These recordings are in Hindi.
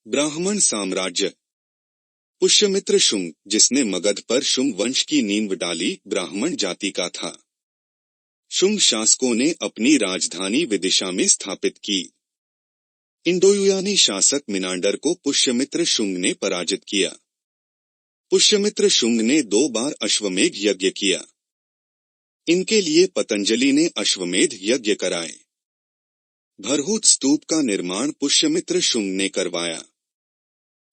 ब्राह्मण साम्राज्य। पुष्यमित्र शुंग, जिसने मगध पर शुंग वंश की नींव डाली, ब्राह्मण जाति का था। शुंग शासकों ने अपनी राजधानी विदिशा में स्थापित की। इंडोयूनानी शासक मिनांडर को पुष्यमित्र शुंग ने पराजित किया। पुष्यमित्र शुंग ने 2 बार अश्वमेध यज्ञ किया। इनके लिए पतंजलि ने अश्वमेध यज्ञ कराए। भरहुत स्तूप का निर्माण पुष्यमित्र शुंग ने करवाया।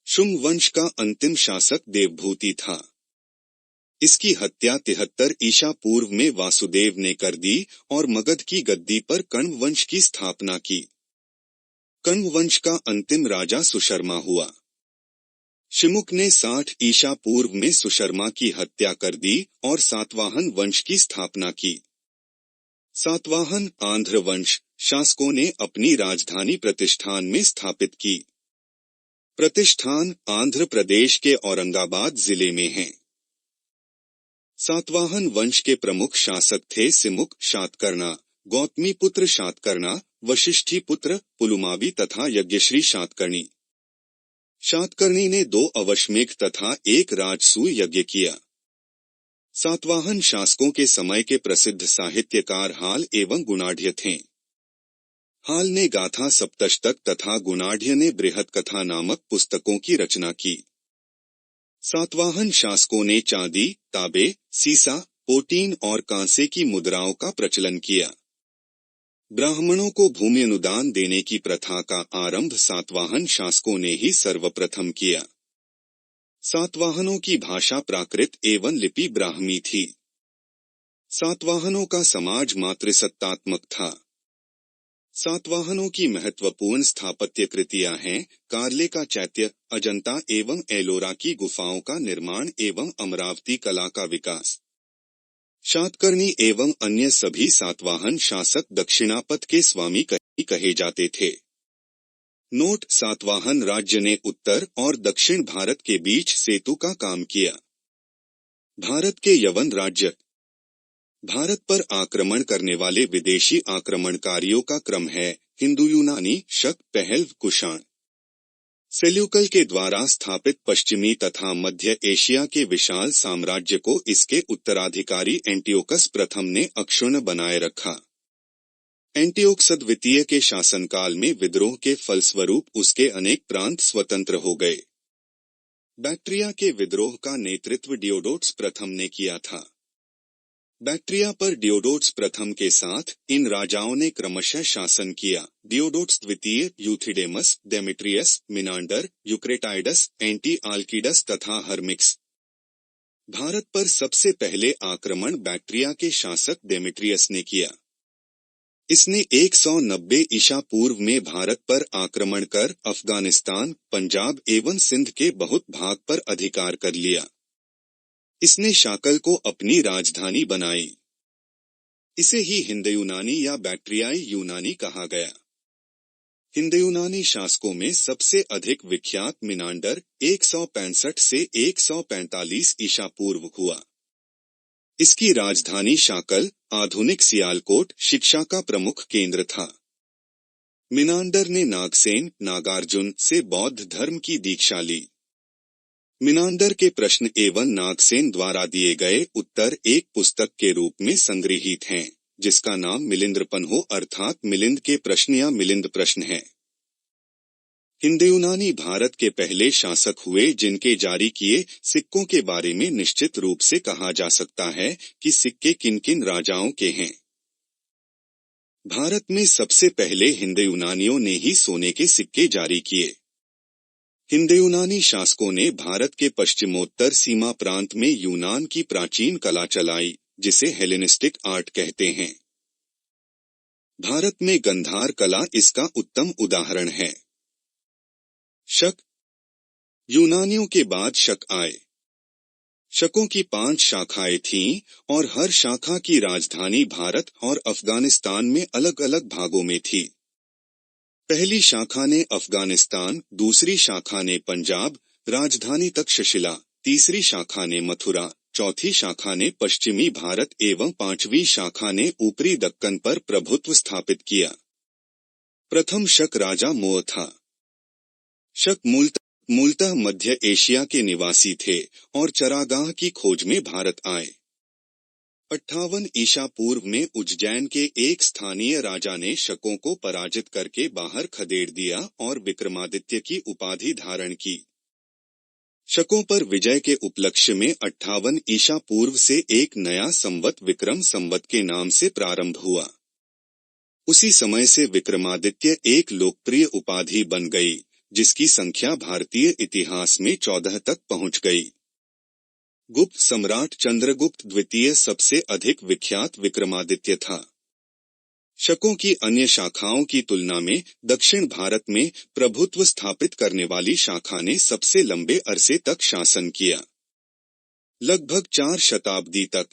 शुंग वंश का अंतिम शासक देवभूति था। इसकी हत्या 73 ईसा पूर्व में वासुदेव ने कर दी और मगध की गद्दी पर कण्व वंश की स्थापना की। कण्व वंश का अंतिम राजा सुशर्मा हुआ। शिमुक ने 60 ईसा पूर्व में सुशर्मा की हत्या कर दी और सातवाहन वंश की स्थापना की। सातवाहन आंध्र वंश शासकों ने अपनी राजधानी प्रतिष्ठान में स्थापित की। प्रतिष्ठान आंध्र प्रदेश के औरंगाबाद जिले में है। सातवाहन वंश के प्रमुख शासक थे सिमुक, शातकर्णा, गौतमीपुत्र शातकर्णा, वशिष्ठी पुत्र पुलुमावी तथा यज्ञश्री शातकर्णी। शातकर्णी ने 2 अवश्मेघ तथा 1 राजसूय यज्ञ किया। सातवाहन शासकों के समय के प्रसिद्ध साहित्यकार हाल एवं गुणाढ्य थे। हाल ने गाथा सप्तशतक तथा गुणाढ्य ने बृहत कथा नामक पुस्तकों की रचना की। सातवाहन शासकों ने चांदी, तांबे, सीसा, पोटीन और कांसे की मुद्राओं का प्रचलन किया। ब्राह्मणों को भूमि अनुदान देने की प्रथा का आरंभ सातवाहन शासकों ने ही सर्वप्रथम किया। सातवाहनों की भाषा प्राकृत एवं लिपि ब्राह्मी थी। सातवाहनों का समाज मातृसत्तात्मक था। सातवाहनों की महत्वपूर्ण स्थापत्य कृतियां हैं कार्ले का चैत्य, अजंता एवं एलोरा की गुफाओं का निर्माण एवं अमरावती कला का विकास। शातकर्णी एवं अन्य सभी सातवाहन शासक दक्षिणापथ के स्वामी कहे जाते थे। नोट: सातवाहन राज्य ने उत्तर और दक्षिण भारत के बीच सेतु का काम किया। भारत के यवन राज्य। भारत पर आक्रमण करने वाले विदेशी आक्रमणकारियों का क्रम है हिंदू यूनानी, शक, पहलव, कुषाण। सेल्यूकल के द्वारा स्थापित पश्चिमी तथा मध्य एशिया के विशाल साम्राज्य को इसके उत्तराधिकारी एंटियोकस प्रथम ने अक्षुण्ण बनाए रखा। एंटियोकस द्वितीय के शासनकाल में विद्रोह के फलस्वरूप उसके अनेक प्रांत स्वतंत्र हो गए। बैक्ट्रिया के विद्रोह का नेतृत्व डियोडोटस प्रथम ने किया था। बैक्ट्रिया पर डियोडोटस प्रथम के साथ इन राजाओं ने क्रमशः शासन किया: डियोडोटस द्वितीय, यूथिडेमस, डेमेट्रियस, मिनांडर, यूक्रेटाइडस, एंटी-आल्कीडस तथा हर्मिक्स। भारत पर सबसे पहले आक्रमण बैक्ट्रिया के शासक डेमेट्रियस ने किया। इसने 190 ईसा पूर्व में भारत पर आक्रमण कर अफगानिस्तान, पंजाब एवं सिंध के बहुत भाग पर अधिकार कर लिया। इसने शाकल को अपनी राजधानी बनाई। इसे ही हिंदयूनानी या बैक्ट्रियाई यूनानी कहा गया। हिंदयूनानी शासकों में सबसे अधिक विख्यात मिनांडर 165 से 145 ईसा पूर्व हुआ। इसकी राजधानी शाकल, आधुनिक सियालकोट, शिक्षा का प्रमुख केंद्र था। मिनांडर ने नागसेन, नागार्जुन से बौद्ध धर्म की दीक्षा ली। मिनांडर के प्रश्न एवं नागसेन द्वारा दिए गए उत्तर एक पुस्तक के रूप में संग्रहित हैं, जिसका नाम मिलिंद्रपन्हो अर्थात मिलिंद के प्रश्न या मिलिंद प्रश्न है। हिंदयूनानी भारत के पहले शासक हुए जिनके जारी किए सिक्कों के बारे में निश्चित रूप से कहा जा सकता है कि सिक्के किन किन राजाओं के हैं। भारत में सबसे पहले हिंदयूनानियों ने ही सोने के सिक्के जारी किए। हिंदयूनानी शासकों ने भारत के पश्चिमोत्तर सीमा प्रांत में यूनान की प्राचीन कला चलाई, जिसे हेलेनिस्टिक आर्ट कहते हैं। भारत में गंधार कला इसका उत्तम उदाहरण है। शक। यूनानियों के बाद शक आए। शकों की 5 शाखाएं थीं और हर शाखा की राजधानी भारत और अफगानिस्तान में अलग अलग भागों में थी। पहली शाखा ने अफगानिस्तान, दूसरी शाखा ने पंजाब, राजधानी तक्षशिला, तीसरी शाखा ने मथुरा, चौथी शाखा ने पश्चिमी भारत एवं 5वीं शाखा ने ऊपरी दक्कन पर प्रभुत्व स्थापित किया। प्रथम शक राजा मोअ था। शक मूलतः मध्य एशिया के निवासी थे और चरागाह की खोज में भारत आए। 58 ईसा पूर्व में उज्जैन के एक स्थानीय राजा ने शकों को पराजित करके बाहर खदेड़ दिया और विक्रमादित्य की उपाधि धारण की। शकों पर विजय के उपलक्ष्य में 58 ईसा पूर्व से एक नया संवत विक्रम संवत के नाम से प्रारंभ हुआ। उसी समय से विक्रमादित्य एक लोकप्रिय उपाधि बन गई, जिसकी संख्या भारतीय इतिहास में 14 तक पहुंच गई। गुप्त सम्राट चंद्रगुप्त द्वितीय सबसे अधिक विख्यात विक्रमादित्य था। शकों की अन्य शाखाओं की तुलना में दक्षिण भारत में प्रभुत्व स्थापित करने वाली शाखा ने सबसे लंबे अरसे तक शासन किया, लगभग 4 शताब्दी तक।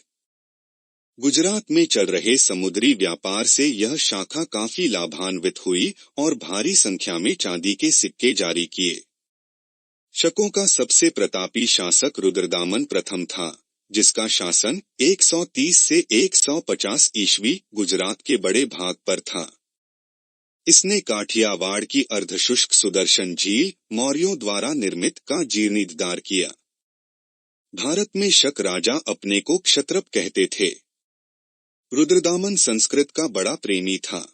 गुजरात में चल रहे समुद्री व्यापार से यह शाखा काफी लाभान्वित हुई और भारी संख्या में चांदी के सिक्के जारी किए। शकों का सबसे प्रतापी शासक रुद्रदामन प्रथम था, जिसका शासन 130 से 150 ईस्वी गुजरात के बड़े भाग पर था। इसने काठियावाड़ की अर्धशुष्क सुदर्शन झील मौर्यों द्वारा निर्मित का जीर्णोद्धार किया। भारत में शक राजा अपने को क्षत्रप कहते थे। रुद्रदामन संस्कृत का बड़ा प्रेमी था।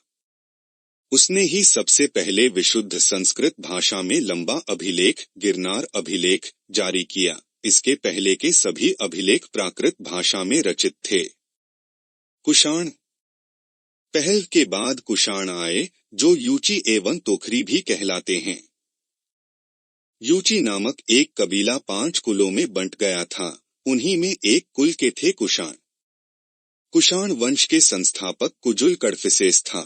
उसने ही सबसे पहले विशुद्ध संस्कृत भाषा में लंबा अभिलेख गिरनार अभिलेख जारी किया। इसके पहले के सभी अभिलेख प्राकृत भाषा में रचित थे। कुषाण। पहल के बाद कुषाण आए, जो यूची एवं तोखरी भी कहलाते हैं। यूची नामक एक कबीला 5 कुलों में बंट गया था। उन्हीं में एक कुल के थे कुषाण। कुषाण वंश के संस्थापक कुजुल कडफिसेस था।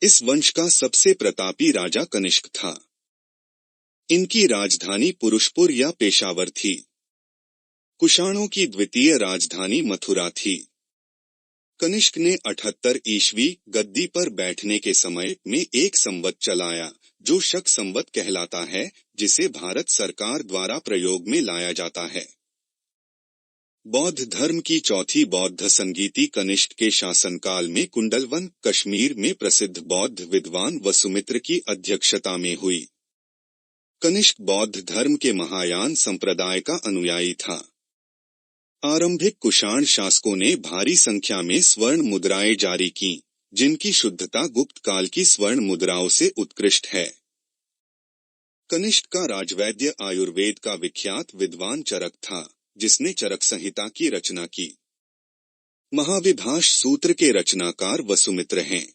इस वंश का सबसे प्रतापी राजा कनिष्क था। इनकी राजधानी पुरुषपुर या पेशावर थी। कुषाणों की द्वितीय राजधानी मथुरा थी। कनिष्क ने 78 ईस्वी गद्दी पर बैठने के समय में एक संवत चलाया, जो शक संवत कहलाता है, जिसे भारत सरकार द्वारा प्रयोग में लाया जाता है। बौद्ध धर्म की चौथी बौद्ध संगीति कनिष्क के शासनकाल में कुंडलवन, कश्मीर में प्रसिद्ध बौद्ध विद्वान वसुमित्र की अध्यक्षता में हुई। कनिष्क बौद्ध धर्म के महायान संप्रदाय का अनुयायी था। आरंभिक कुषाण शासकों ने भारी संख्या में स्वर्ण मुद्राएं जारी की, जिनकी शुद्धता गुप्त काल की स्वर्ण मुद्राओं से उत्कृष्ट है। कनिष्क का राजवैद्य आयुर्वेद का विख्यात विद्वान चरक था, जिसने चरक संहिता की रचना की। महाविभाष सूत्र के रचनाकार वसुमित्र हैं।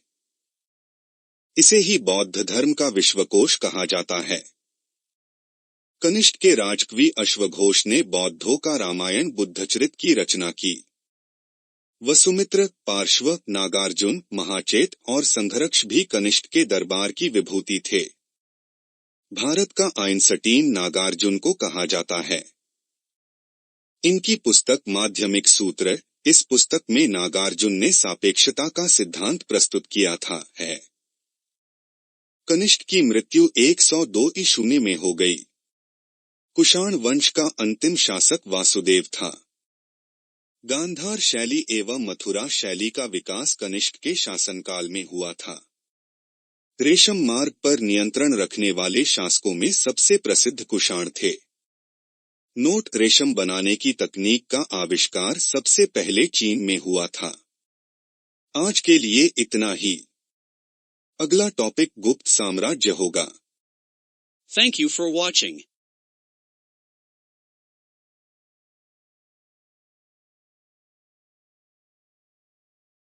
इसे ही बौद्ध धर्म का विश्वकोश कहा जाता है। कनिष्क के राजकवि अश्वघोष ने बौद्धों का रामायण बुद्धचरित की रचना की। वसुमित्र, पार्श्व, नागार्जुन, महाचेत और संघर्ष भी कनिष्क के दरबार की विभूति थे। भारत का आइंस्टीन नागार्जुन को कहा जाता है। इनकी पुस्तक माध्यमिक सूत्र, इस पुस्तक में नागार्जुन ने सापेक्षता का सिद्धांत प्रस्तुत किया था। कनिष्क की मृत्यु 102 ईस्वी में हो गई। कुषाण वंश का अंतिम शासक वासुदेव था। गांधार शैली एवं मथुरा शैली का विकास कनिष्क के शासनकाल में हुआ था। रेशम मार्ग पर नियंत्रण रखने वाले शासकों में सबसे प्रसिद्ध कुषाण थे। नोट रेशम बनाने की तकनीक का आविष्कार सबसे पहले चीन में हुआ था। आज के लिए इतना ही। अगला टॉपिक गुप्त साम्राज्य होगा। Thank you for watching.